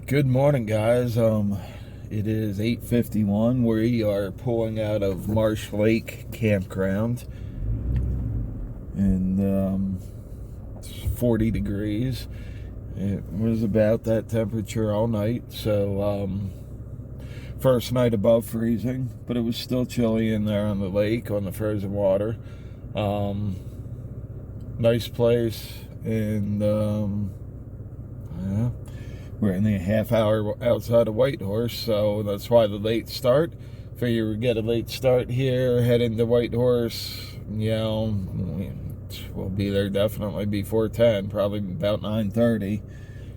Good morning, guys. It is 8:51. We are pulling out of Marsh Lake Campground, and it's 40 degrees. It was about that temperature all night, so first night above freezing, but it was still chilly in there on the lake, on the frozen water. Nice place, and yeah. We're in the half hour outside of Whitehorse, so that's why the late start. Figure we get a late start here, head into Whitehorse. We'll be there definitely before 10, probably about 9:30,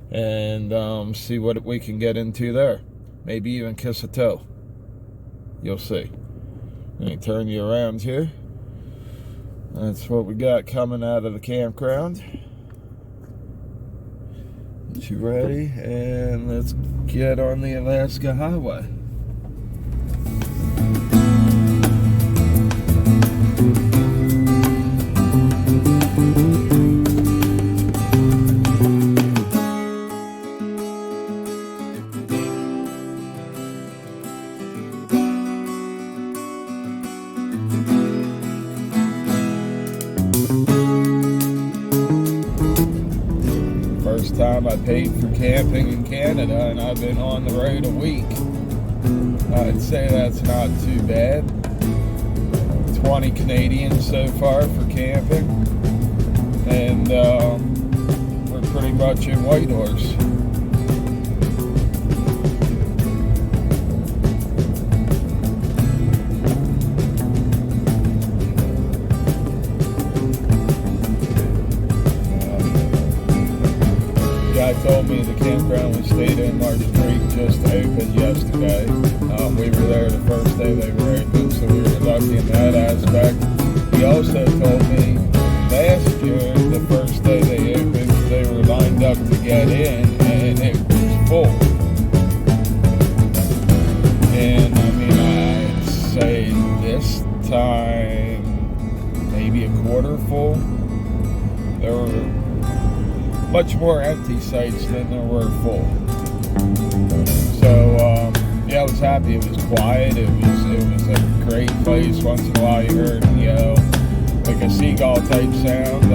and see what we can get into there. Maybe even kiss a toe. You'll see. Let me turn you around here. That's what we got coming out of the campground. You ready? And let's get on the Alaska Highway. First time I paid for camping in Canada, and I've been on the road a week. I'd say that's not too bad. 20 Canadian so far for camping, and we're pretty much in Whitehorse. Guy told me the campground we stayed in, Marsh Creek, just opened yesterday. We were there the first day they were open, so we were lucky in that aspect. He also told me last year, the first day they opened, they were lined up to get in, and it was full. And I mean, I'd say this time, maybe a quarter full. There were much more empty sites than there were full. So yeah, I was happy. It was quiet. It was a great place. Once in a while you heard, like a seagull type sound.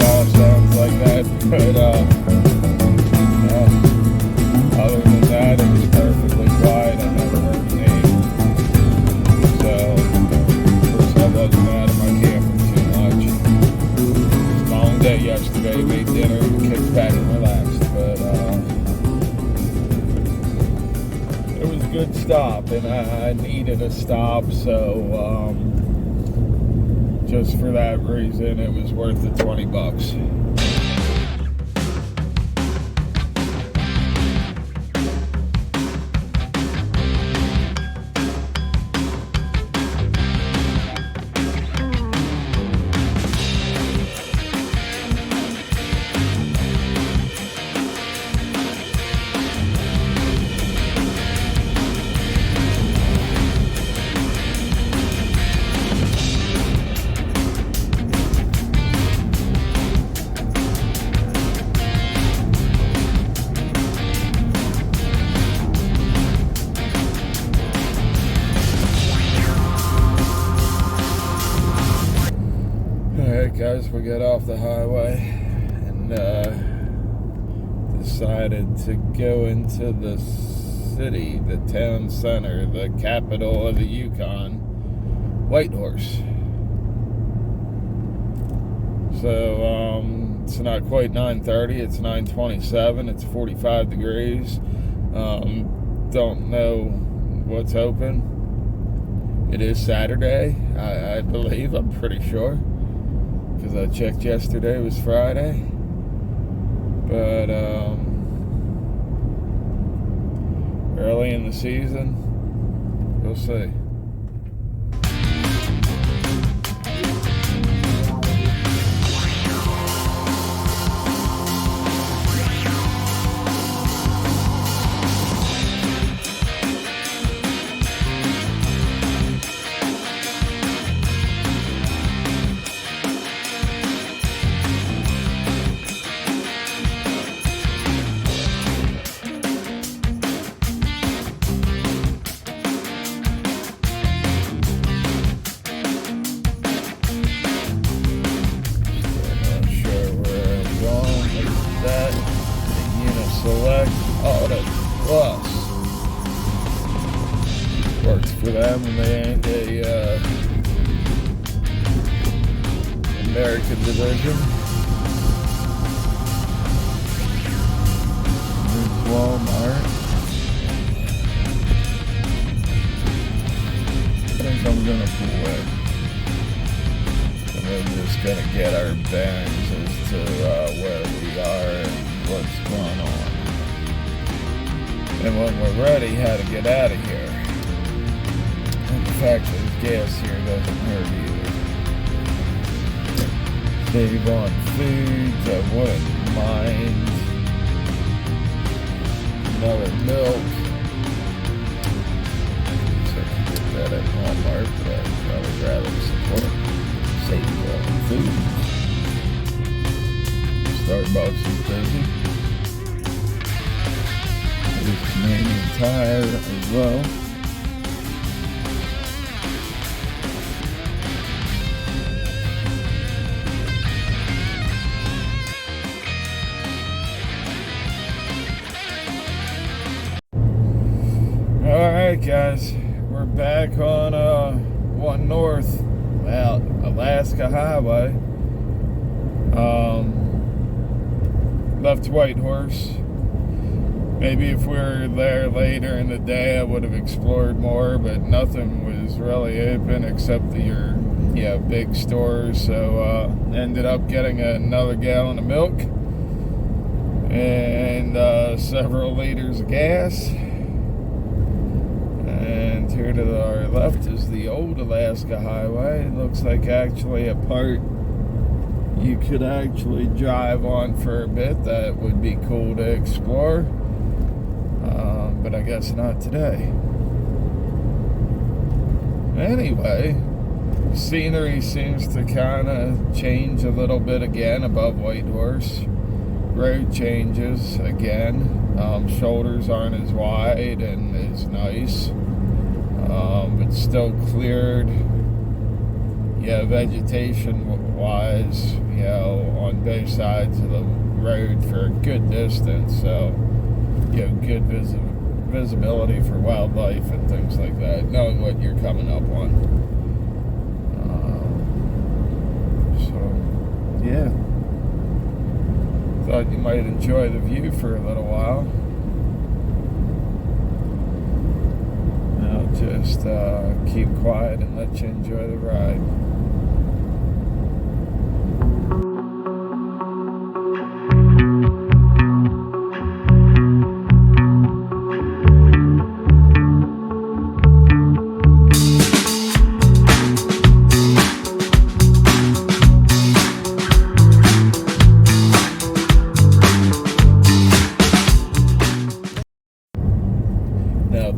All sounds like that. But other than that, it was perfectly quiet. I never heard a name. So of course I wasn't out of my camping too much. Long day yesterday, made dinner, kicked back and relaxed, but it was a good stop, and I needed a stop, so just for that reason it was worth the $20. Alright guys, we got off the highway and decided to go into the city, the town center, the capital of the Yukon, Whitehorse. So it's not quite 9:30, it's 9:27, it's 45 degrees. Don't know what's open. It is Saturday, I believe, I'm pretty sure. Because I checked yesterday, it was Friday. But early in the season, we'll see. works for them, and they ain't a American division. There's Walmart. I think I'm gonna pull in. And we're just gonna get our bearings as to where we are and what's going on. And when we're ready, how to get out of here. And the fact that gas here doesn't hurt either. Save on foods, I wouldn't mind. Another milk. So I can get that at Walmart, but I'd probably rather support save on food. Starbucks is busy. There's Canadian Tire as well. Alright guys, we're back on 1 North, well, Alaska Highway. Left Whitehorse. Maybe if we were there later in the day I would have explored more, but nothing was really open except your big stores. So ended up getting another gallon of milk and several liters of gas. And here to our left is the old Alaska Highway. It looks like actually a part you could actually drive on for a bit. That would be cool to explore. But I guess not today. Anyway, scenery seems to kind of change a little bit again above Whitehorse. Road changes again. Shoulders aren't as wide and as nice. But still cleared. Vegetation-wise, on both sides of the road for a good distance. So, good visibility for wildlife and things like that, knowing what you're coming up on. Thought you might enjoy the view for a little while. I'll just keep quiet and let you enjoy the ride.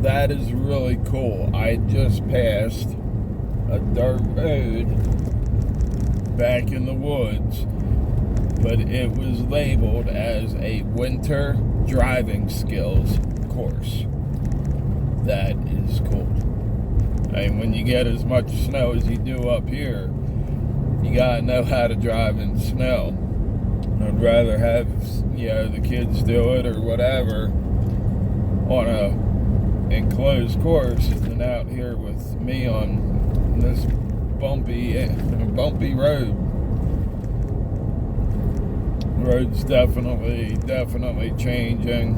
That is really cool. I just passed a dirt road back in the woods, but it was labeled as a winter driving skills course. That is cool. And when you get as much snow as you do up here, you gotta know how to drive in snow. I'd rather have the kids do it or whatever on a enclosed course than out here with me on this bumpy road. Road's definitely changing.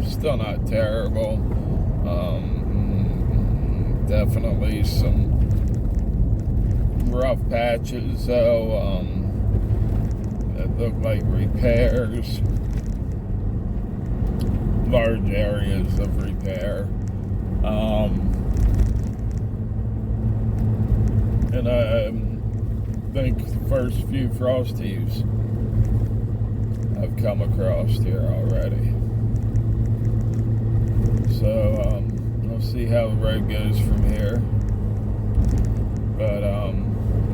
Still not terrible. Definitely some rough patches, so that look like repairs. Large areas of repair. And I think the first few frost heaves I've come across here already. So we'll see how the road goes from here. But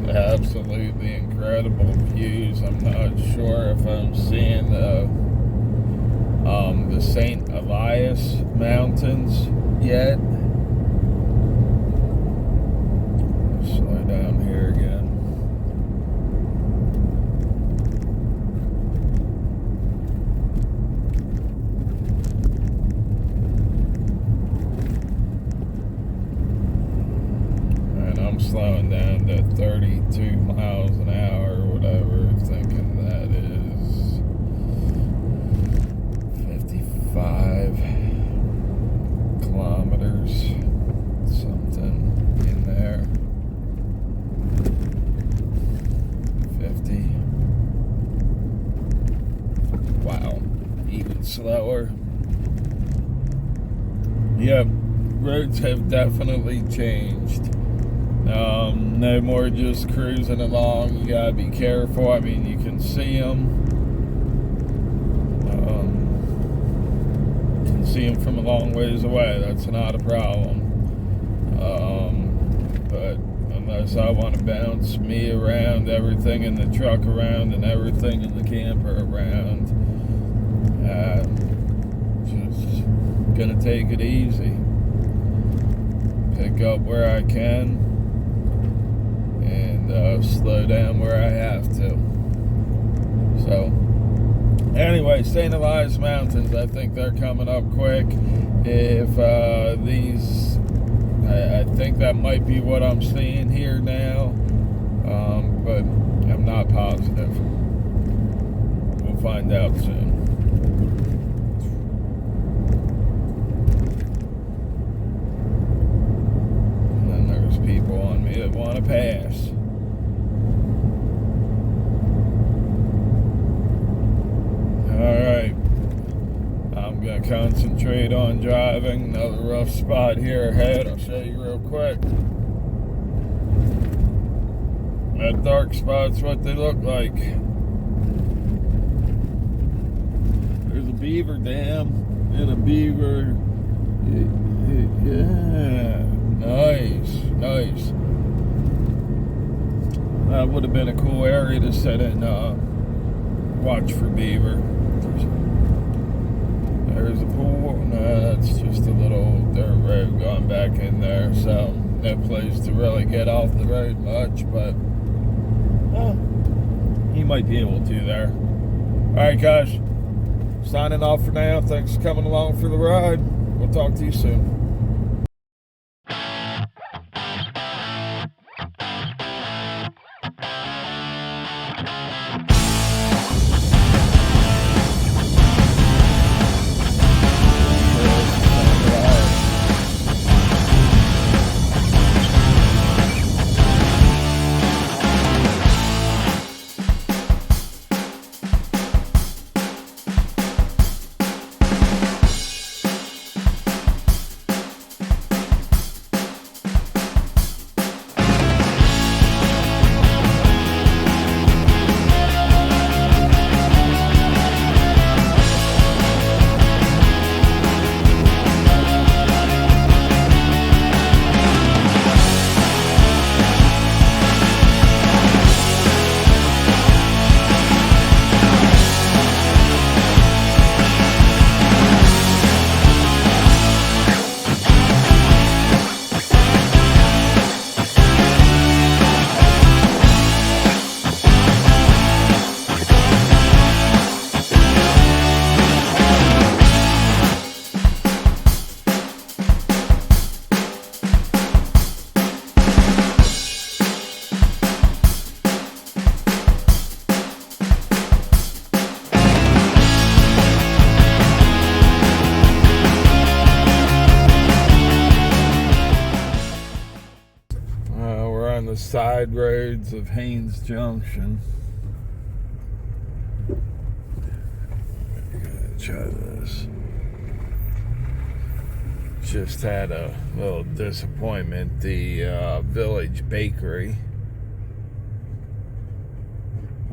absolutely incredible views. I'm not sure if I'm seeing the St. Elias Mountains yet. Slow down here again. I'm slowing down to 32 miles an hour or whatever, thinking that is 55 kilometers, something in there. 50. Wow, even slower. Yep, roads have definitely changed. No more just cruising along. You gotta be careful. I mean, you can see them. You can see them from a long ways away. That's not a problem. But unless I want to bounce me around, everything in the truck around, and everything in the camper around, just gonna take it easy. Pick up where I can, and slow down where I have to. So, anyway, St. Elias Mountains, I think they're coming up quick. If these, I think that might be what I'm seeing here now, but I'm not positive. We'll find out soon. And then there's people on me that want to pass. Alright, I'm going to concentrate on driving. Another rough spot here ahead. I'll show you real quick. That dark spot's what they look like. There's a beaver dam and a beaver. Yeah, nice. That would have been a cool area to sit in, watch for beaver. There's a pool. No, that's just a little dirt road going back in there, so no place to really get off the road much, but you might be able to there. Alright guys, signing off for now. Thanks for coming along for the ride. We'll talk to you soon. The side roads of Haines Junction. Try this. Just had a little disappointment. The village bakery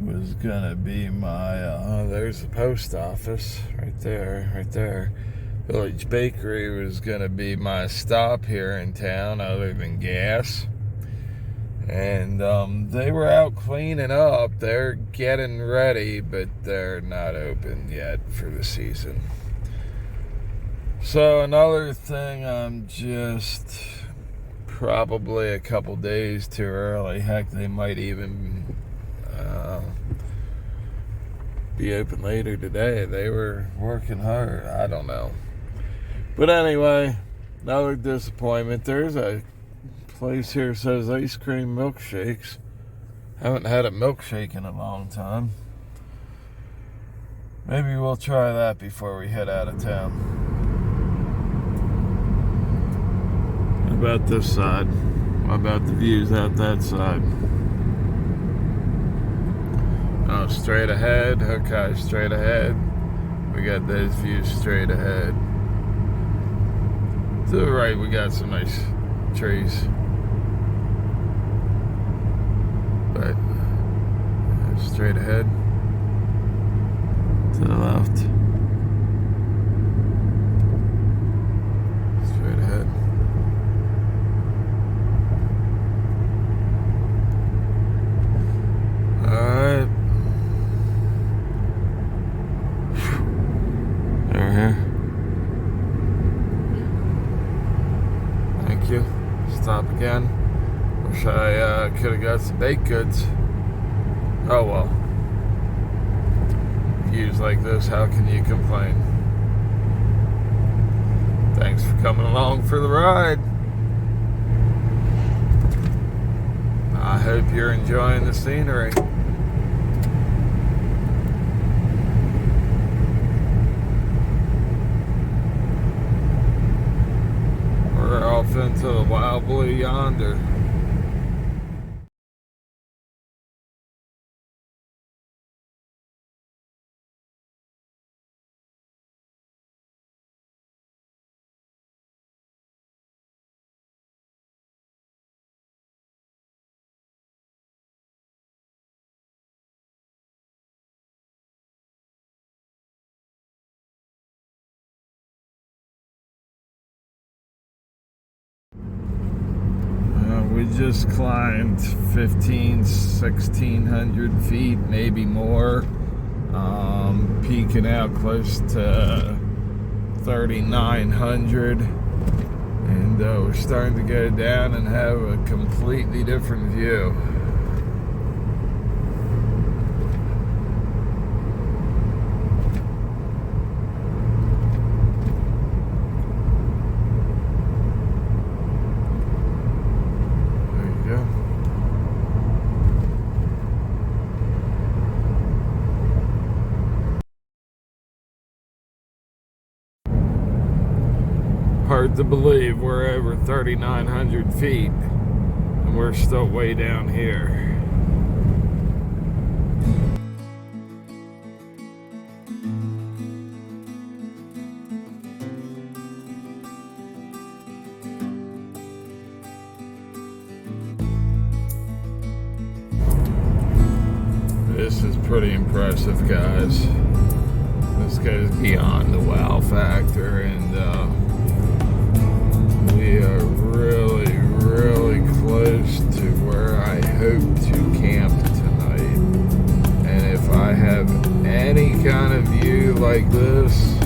was gonna be my there's the post office right there. Village bakery was gonna be my stop here in town other than gas. And they were out cleaning up. They're getting ready, but they're not open yet for the season. So another thing, I'm just probably a couple days too early. Heck, they might even be open later today. They were working hard. I don't know. But anyway, another disappointment. There's a place here says ice cream milkshakes. Haven't had a milkshake in a long time. Maybe we'll try that before we head out of town. What about this side? What about the views out that side? Oh, straight ahead. Okay, straight ahead. We got those views straight ahead. To the right, we got some nice trees. But straight ahead. To the left. Straight ahead. Alright. Over here. Thank you. Stop again. Wish I could have got some baked goods. Oh well. Views like this, how can you complain? Thanks for coming along for the ride. I hope you're enjoying the scenery. We're off into the wild blue yonder. We just climbed 1,600 feet, maybe more, peaking out close to 3,900, and we're starting to go down and have a completely different view. Hard to believe we're over 3,900 feet and we're still way down here. This is pretty impressive, guys. This goes beyond the wow factor, and we are really, really close to where I hope to camp tonight. And if I have any kind of view like this,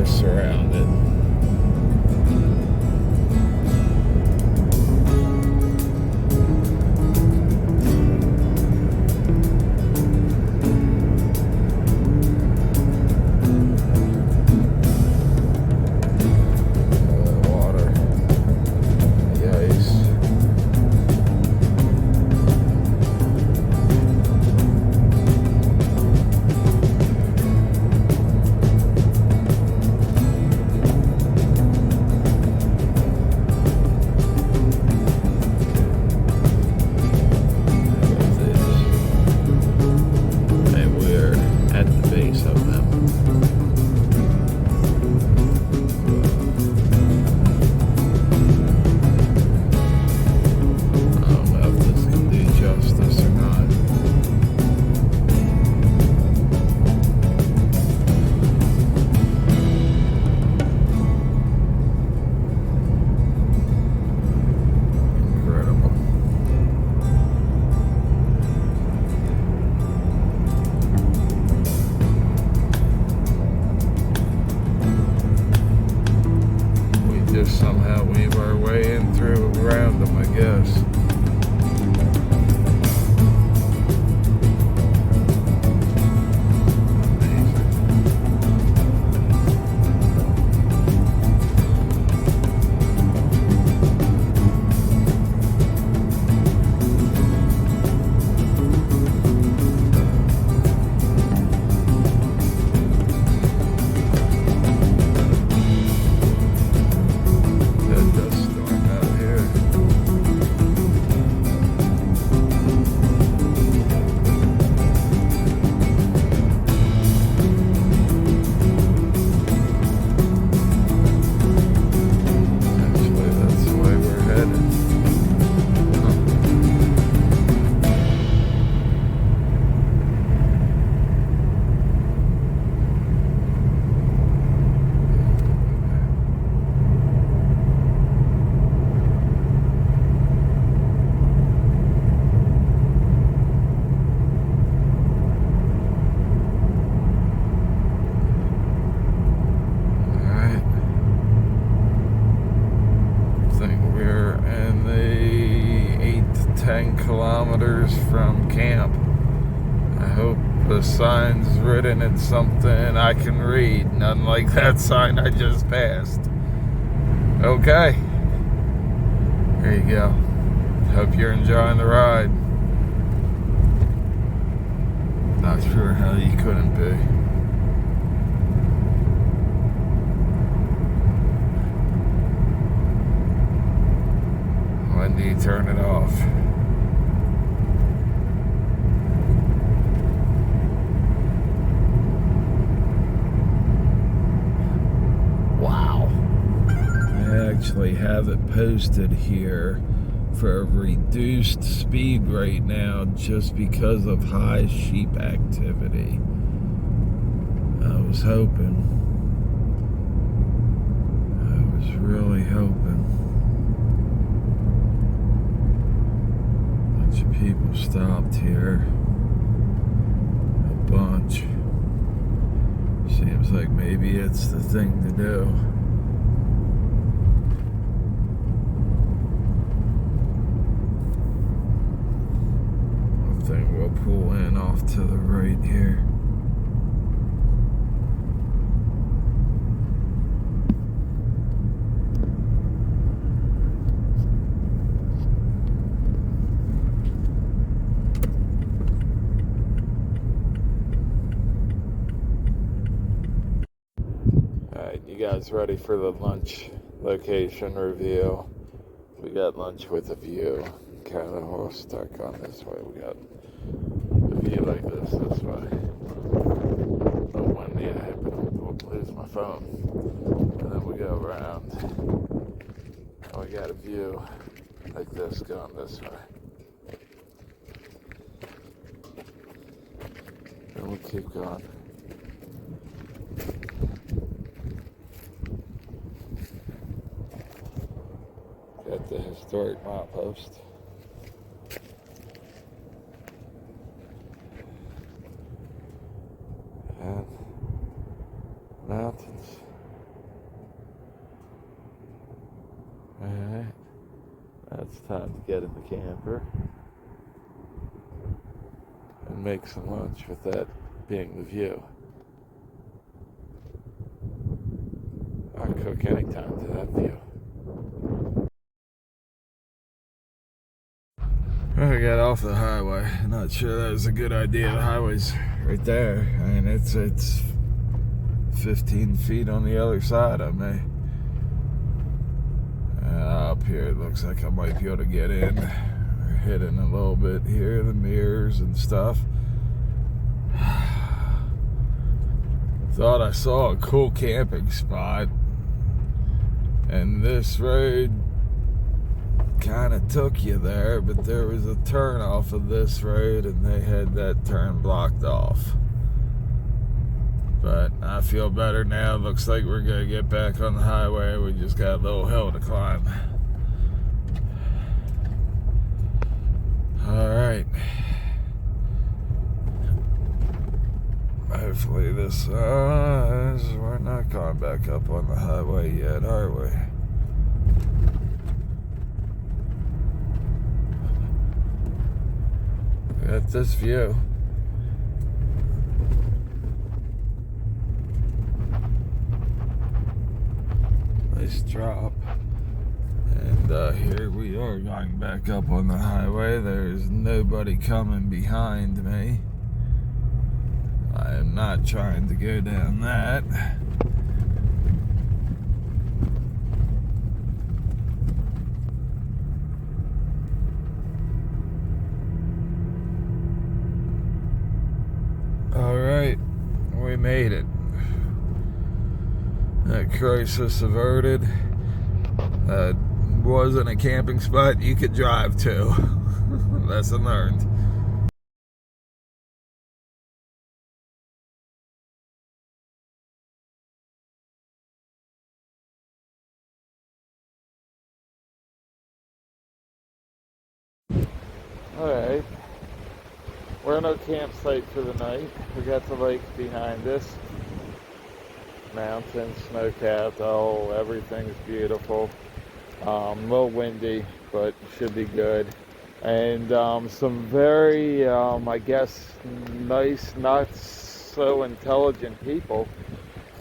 surrounded weave our way in through around them, I guess. From camp. I hope the sign's written in something I can read, none like that sign I just passed. Okay, there you go. Hope you're enjoying the ride. Not sure how you couldn't be. When do you turn it off? Actually have it posted here for a reduced speed right now just because of high sheep activity. I was hoping. I was really hoping. A bunch of people stopped here. A bunch. Seems like maybe it's the thing to do. We'll pull in off to the right here. Alright, you guys ready for the lunch location review? We got lunch with a view. Kind of we'll start going this way. We got a view like this way. Oh, windy, I happen to lose my phone. And then we go around. And we got a view like this going this way. And we'll keep going. Got the historic milepost. And mountains. Alright. That's time to get in the camper and make some lunch with that being the view. I'll cook anytime to that view. I got off the highway. Not sure that was a good idea. The highway's right there. I mean, it's 15 feet on the other side of me. Up here, it looks like I might be able to get in. We're hitting a little bit here, the mirrors and stuff. Thought I saw a cool camping spot, and this road kind of took you there, but there was a turn off of this road and they had that turn blocked off. But I feel better now. Looks like we're gonna get back on the highway. We just got a little hill to climb. Alright, hopefully this we're not going back up on the highway yet, are we? at this view. Nice drop. And here we are going back up on the highway. There's nobody coming behind me. I am not trying to go down that. Alright, we made it. That crisis averted. Wasn't a camping spot you could drive to. Lesson learned. Alright, we're in our campsite for the night. We got the lake behind us. Mountains, snow-capped, everything's beautiful. A little windy, but should be good. And some very, I guess, nice, not so intelligent people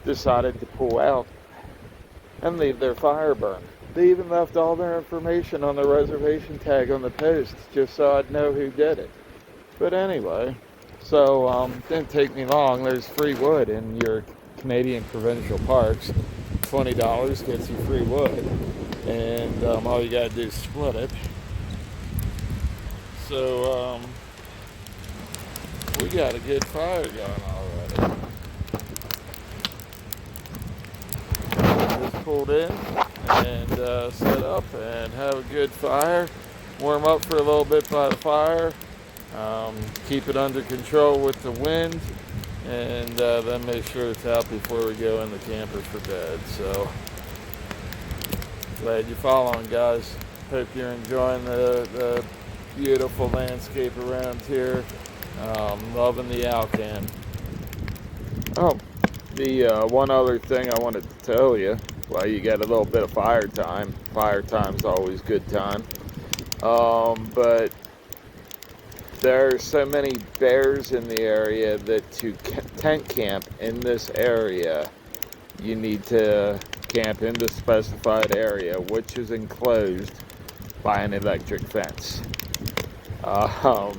decided to pull out and leave their fire burn. They even left all their information on the reservation tag on the post, just so I'd know who did it. But anyway, so didn't take me long. There's free wood in your Canadian provincial parks. $20 gets you free wood, and all you gotta do is split it. So we got a good fire going already. Just pulled in and set up and have a good fire. Warm up for a little bit by the fire. Keep it under control with the wind, and then make sure it's out before we go in the camper for bed. So glad you're following, guys. Hope you're enjoying the beautiful landscape around here. Loving the Alcan. Oh, the one other thing I wanted to tell you, while you got a little bit of fire time. Fire time's always good time. But there are so many bears in the area that to tent camp in this area, you need to camp in the specified area, which is enclosed by an electric fence.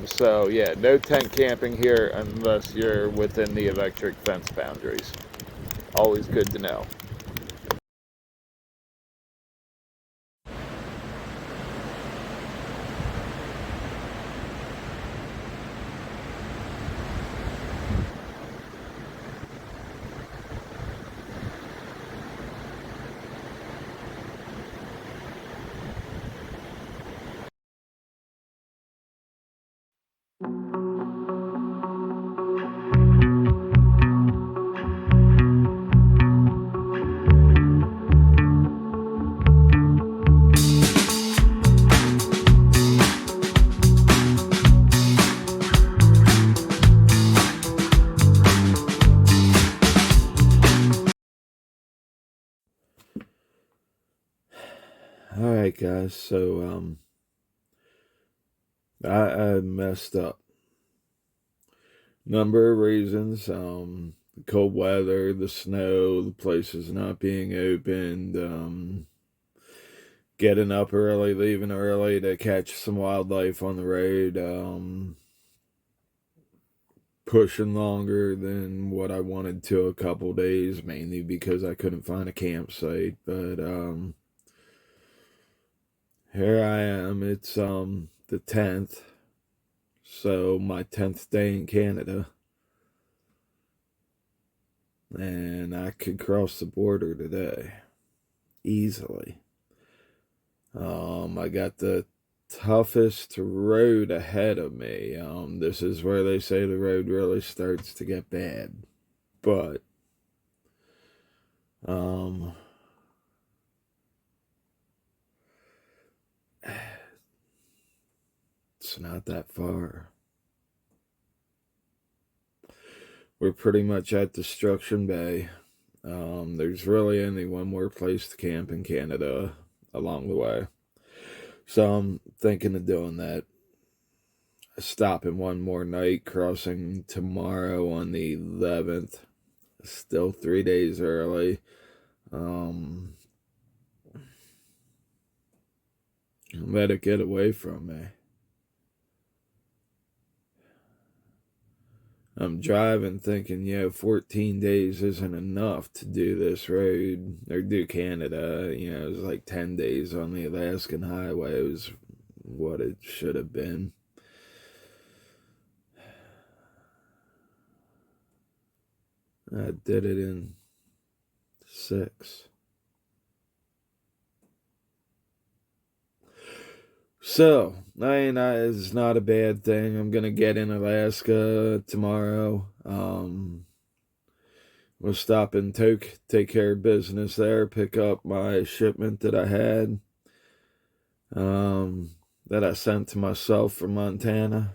So yeah, no tent camping here unless you're within the electric fence boundaries. Always good to know. Alright guys, so I messed up. Number of reasons, the cold weather, the snow, the places not being opened, getting up early, leaving early to catch some wildlife on the road, pushing longer than what I wanted to a couple days, mainly because I couldn't find a campsite. But here I am. It's the 10th, so my 10th day in Canada, and I could cross the border today easily. I got the toughest road ahead of me. This is where they say the road really starts to get bad, but it's not that far. We're pretty much at Destruction Bay. There's really only one more place to camp in Canada along the way, so I'm thinking of doing that. stopping one more night, crossing tomorrow on the 11th. Still 3 days early. Let it get away from me. I'm driving thinking, 14 days isn't enough to do this road, or do Canada. It was like 10 days on the Alaskan highway. It was what it should have been. I did it in 6. So, it's not a bad thing. I'm going to get in Alaska tomorrow. We'll stop and take care of business there, pick up my shipment that I had, that I sent to myself from Montana.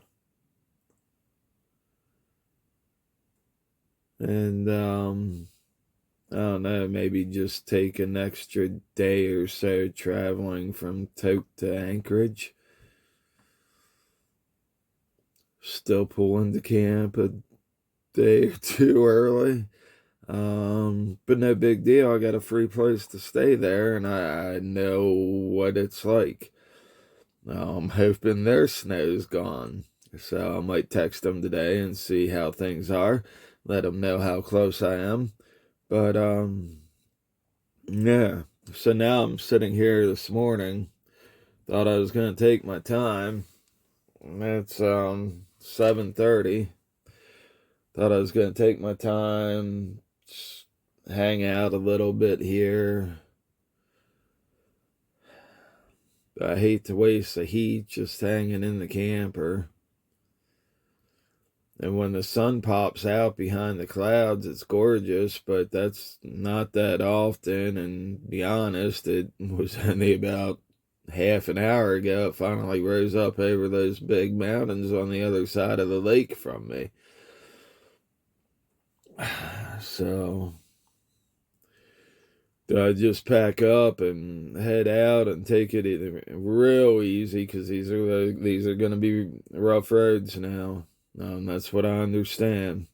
And, I don't know, maybe just take an extra day or so traveling from Tok to Anchorage. Still pull into camp a day or two early. But no big deal. I got a free place to stay there, and I know what it's like. I'm hoping their snow's gone. So I might text them today and see how things are. Let them know how close I am. But, yeah. So now I'm sitting here this morning. Thought I was going to take my time. It's, 7:30. Thought I was going to take my time, hang out a little bit here. I hate to waste the heat just hanging in the camper. And when the sun pops out behind the clouds, it's gorgeous, but that's not that often. And to be honest, it was only about half an hour ago it finally rose up over those big mountains on the other side of the lake from me. So, do I just pack up and head out and take it real easy, because these are going to be rough roads now. That's what I understand.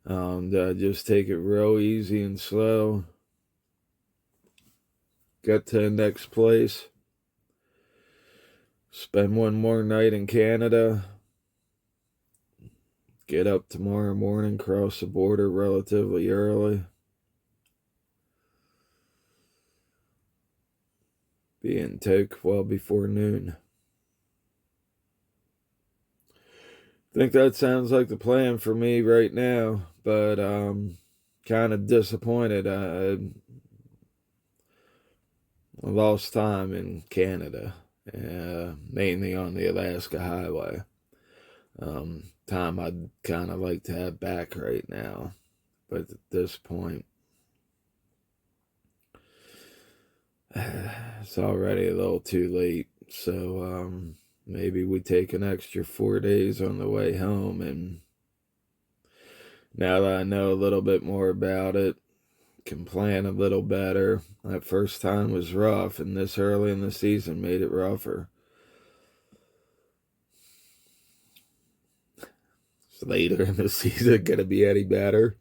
Just take it real easy and slow. Get to the next place. Spend one more night in Canada. Get up tomorrow morning, cross the border relatively early. Be in Tok well before noon. I think that sounds like the plan for me right now, but kind of disappointed. I lost time in Canada, mainly on the Alaska highway. Time I'd kind of like to have back right now, but at this point, it's already a little too late. So maybe we take an extra 4 days on the way home, and now that I know a little bit more about it, can plan a little better. That first time was rough, and this early in the season made it rougher. Is later in the season gonna be any better?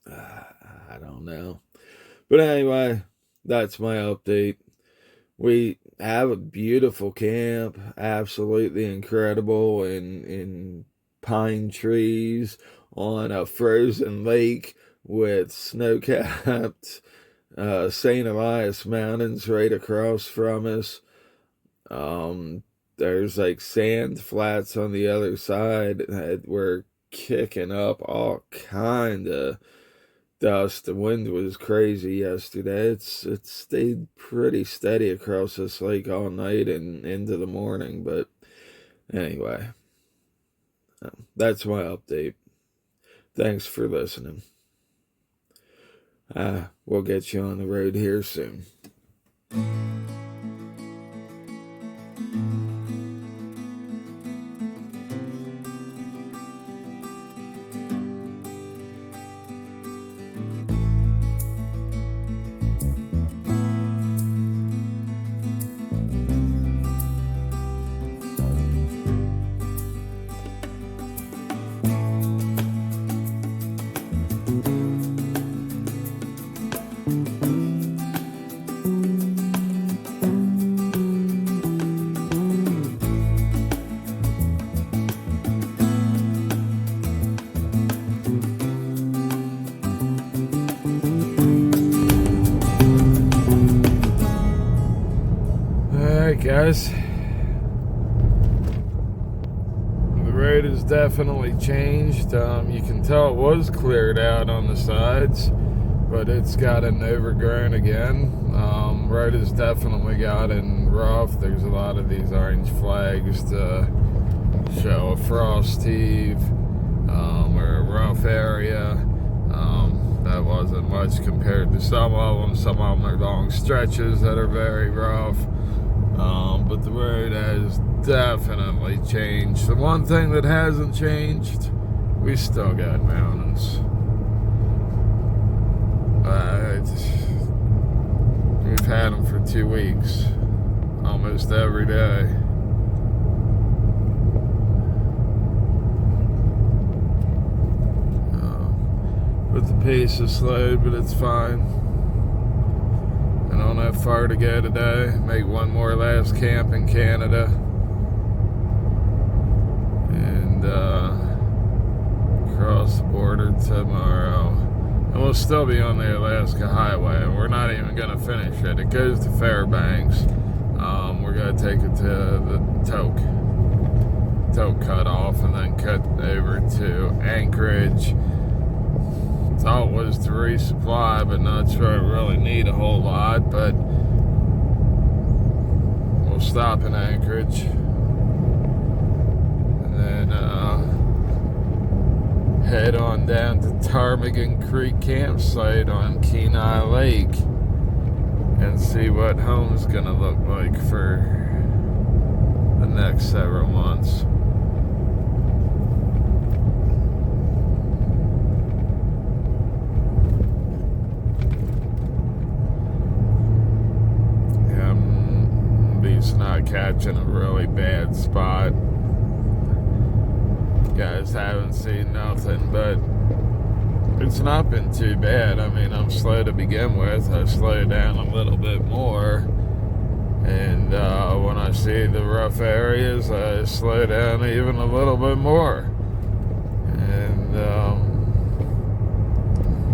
I don't know. But anyway, that's my update. We have a beautiful camp, absolutely incredible, in pine trees on a frozen lake with snow-capped St. Elias Mountains right across from us. There's like sand flats on the other side that were kicking up all kind of dust. The wind was crazy yesterday. It's stayed pretty steady across this lake all night and into the morning. But anyway, that's my update. Thanks for listening. We'll get you on the road here soon. Alright guys, the road has definitely changed. You can tell it was cleared out on the sides, but it's gotten overgrown again. Road has definitely gotten rough. There's a lot of these orange flags to show a frost heave or a rough area. That wasn't much compared to some of them. Some of them are long stretches that are very rough. But the road has definitely changed. The one thing that hasn't changed, we still got mountains. We've had them for 2 weeks, almost every day. But the pace is slow, but it's fine. I don't have far to go today. Make one more last camp in Canada. And cross the border tomorrow. And we'll still be on the Alaska Highway. We're not even going to finish it. It goes to Fairbanks. We're going to take it to the Toke cut off and then cut over to Anchorage. Thought was to resupply, but not sure I really need a whole lot, but we'll stop in Anchorage and then head on down to Ptarmigan Creek campsite on Kenai Lake and see what home's gonna look like for the next several months. Not catching a really bad spot. You guys haven't seen nothing, but it's not been too bad. I mean, I'm slow to begin with. I slow down a little bit more, and when I see the rough areas, I slow down even a little bit more. And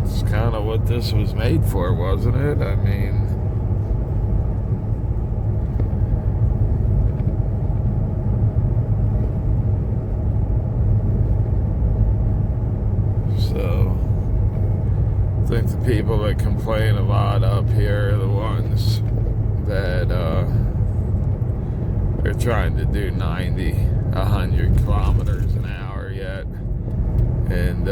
it's kind of what this was made for, wasn't it? I mean, I think the people that complain a lot up here are the ones that are trying to do 90, 100 kilometers an hour yet. And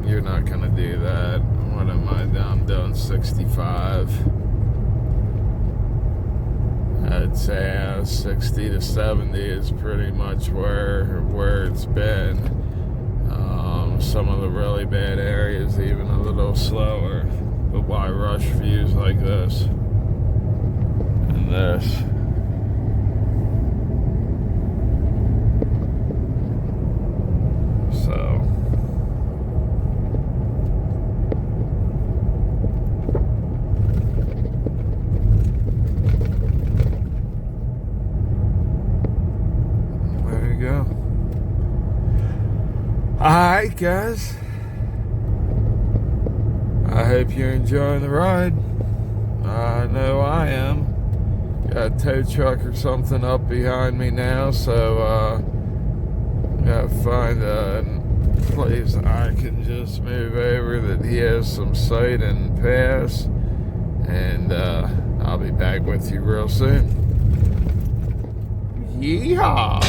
you're not going to do that. What am I doing? I'm doing 65. I'd say 60 to 70 is pretty much where it's been. Some of the really bad areas even a little slower, but why rush views like this and this? So there you go. Alright guys, I hope you're enjoying the ride. I know I am. Got a tow truck or something up behind me now, so gotta find a place I can just move over that he has some sight and pass, and I'll be back with you real soon. Yeehaw!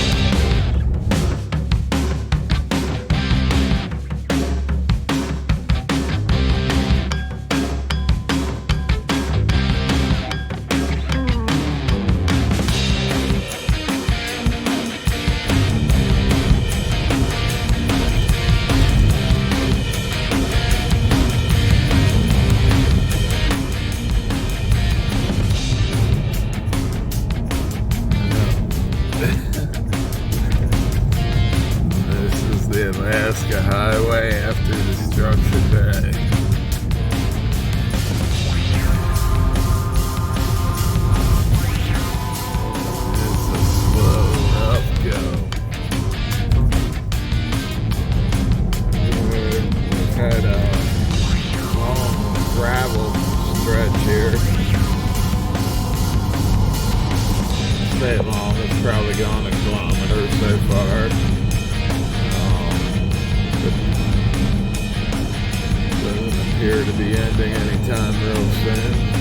say long. It's probably gone a kilometer so far. Doesn't appear to be ending anytime real soon.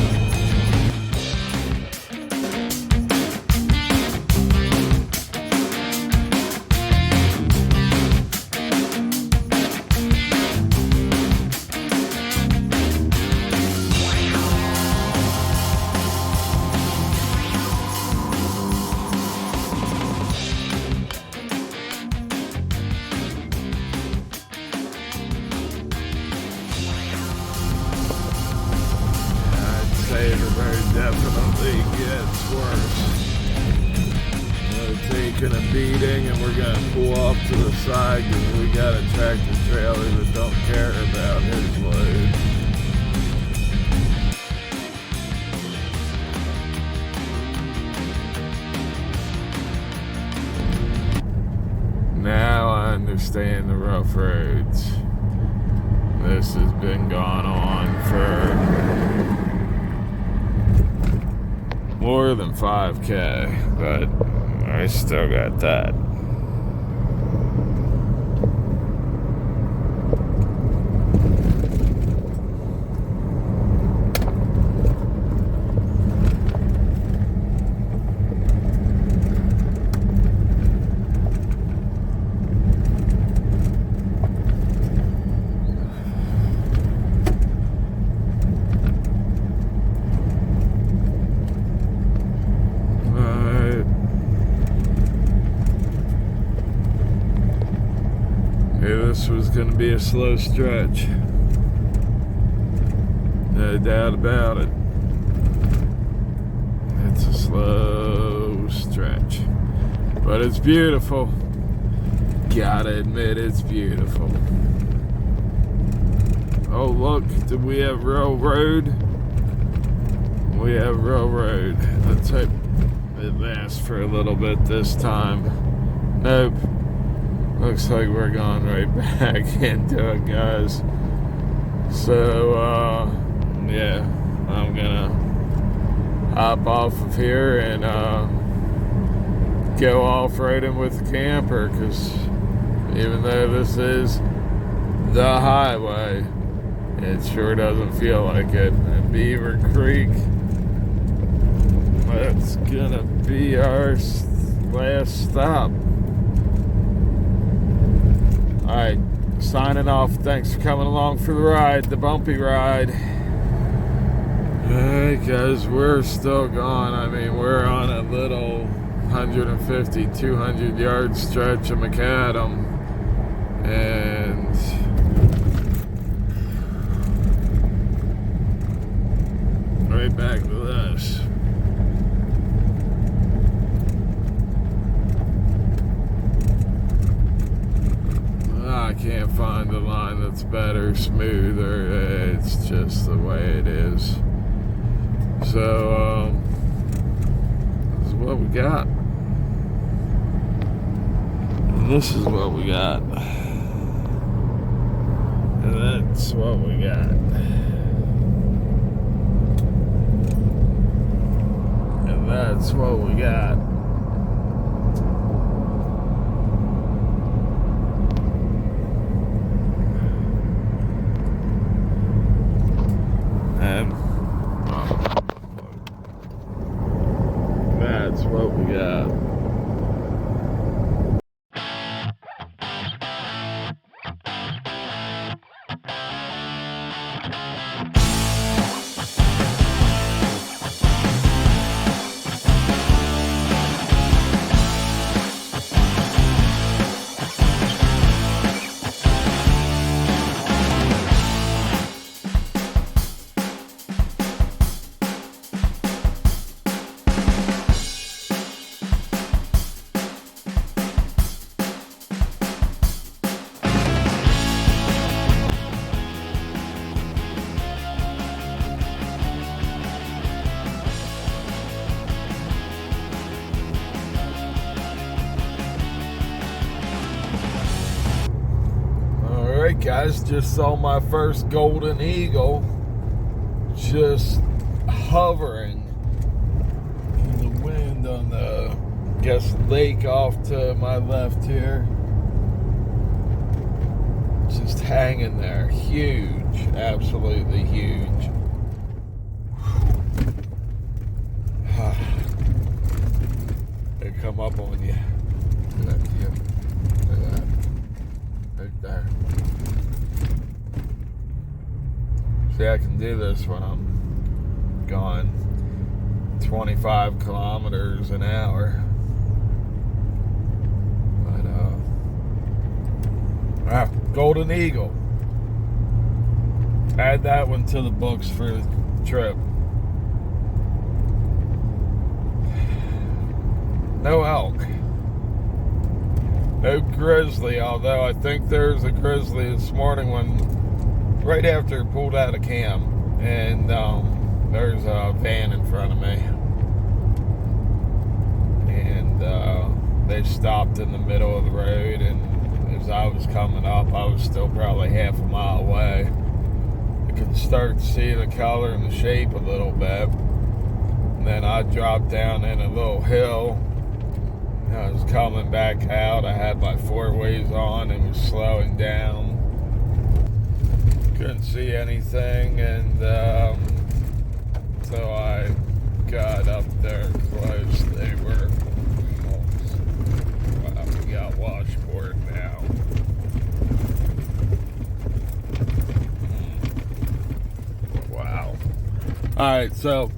The road definitely gets worse. We're taking a beating and we're going to pull off to the side because we got a tractor trailer that don't care about his load. Now I understand the rough roads. This has been going on for more than 5K, but I still got that. This was going to be a slow stretch. No doubt about it. It's a slow stretch. But it's beautiful. Gotta admit, it's beautiful. Oh, look. Did we have real road? We have real road. Let's hope it lasts for a little bit this time. Nope. Looks like we're going right back into it, guys. So, yeah, I'm gonna hop off of here and go off-roading with the camper, because even though this is the highway, it sure doesn't feel like it. And Beaver Creek, that's gonna be our last stop. Alright, signing off. Thanks for coming along for the ride, the bumpy ride. Alright guys, we're still going. I mean, we're on a little 150, 200 yard stretch of macadam. And right back to this. I can't find a line that's better, smoother. It's just the way it is. So, this is what we got. And this is what we got. And that's what we got. And that's what we got. And that's what we got. Alright guys, just saw my first golden eagle just hovering in the wind on the Guess lake off to my left here. Just hanging there. Huge. Absolutely huge. They come up on you. Look at that view. Look at that. Right there. See, I can do this when I'm going 25 kilometers an hour. But, Golden Eagle. Add that one to the books for the trip. No elk. No grizzly, although I think there's a grizzly this morning right after it pulled out of camp. And there's a van in front of me. And they stopped in the middle of the road, and as I was coming up, I was still probably half a mile away. I could start to see the color and the shape a little bit. And then I dropped down in a little hill. I was coming back out. I had my four-ways on and was slowing down. Couldn't see anything, and so I got up there close. They were wow, we got washboard now. Wow. Alright, so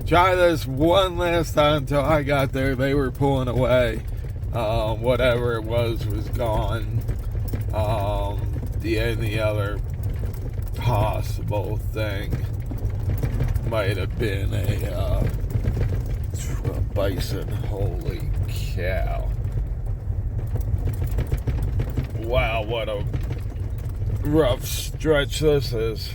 try this one last time until I got there. They were pulling away. Whatever it was gone. The only other possible thing might have been a bison. Holy cow. Wow, what a rough stretch this is.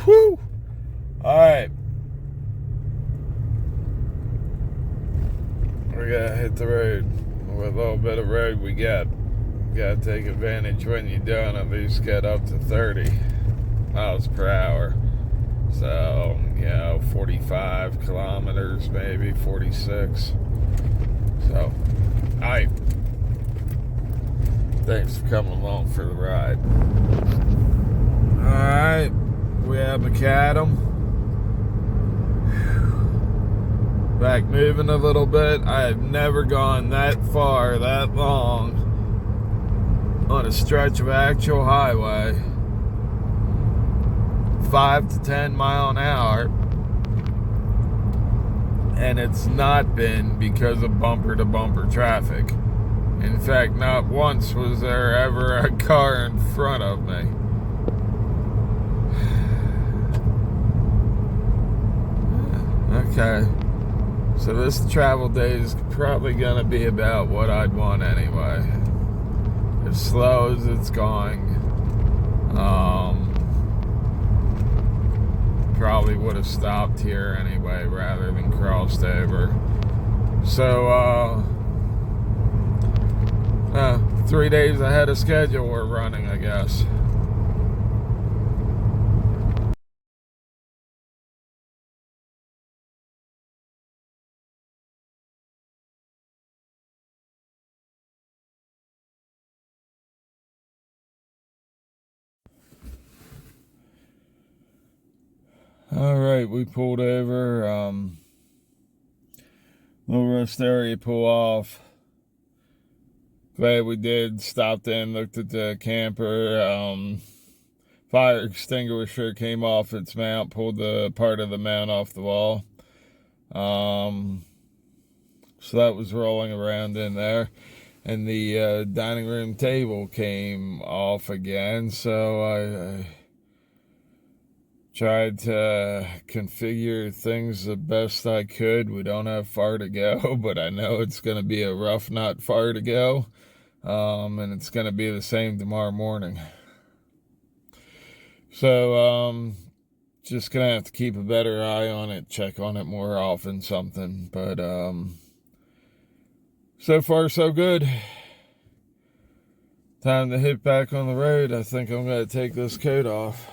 Whew! Alright. We're gonna hit the road. What little bit of road we got. Gotta take advantage when you're done. At least get up to 30 miles per hour. So, 45 kilometers, maybe 46. So, alright. Thanks for coming along for the ride. Alright. We have macadam. Back moving a little bit. I have never gone that far, that long on a stretch of actual highway. 5 to 10 mile an hour. And it's not been because of bumper to bumper traffic. In fact, not once was there ever a car in front of me. Okay, so this travel day is probably gonna be about what I'd want anyway. As slow as it's going, probably would have stopped here anyway rather than crossed over. So, 3 days ahead of schedule we're running, I guess. Alright, we pulled over, little rest area pull off. Glad we did. Stopped in, looked at the camper. Fire extinguisher came off its mount, pulled the part of the mount off the wall. So that was rolling around in there. And the dining room table came off again, so I tried to configure things the best I could. We don't have far to go, but I know it's going to be a rough not far to go. And it's going to be the same tomorrow morning. So, just gonna have to keep a better eye on it, check on it more often, something. But so far so good. Time to hit back on the road. I think I'm gonna take this coat off.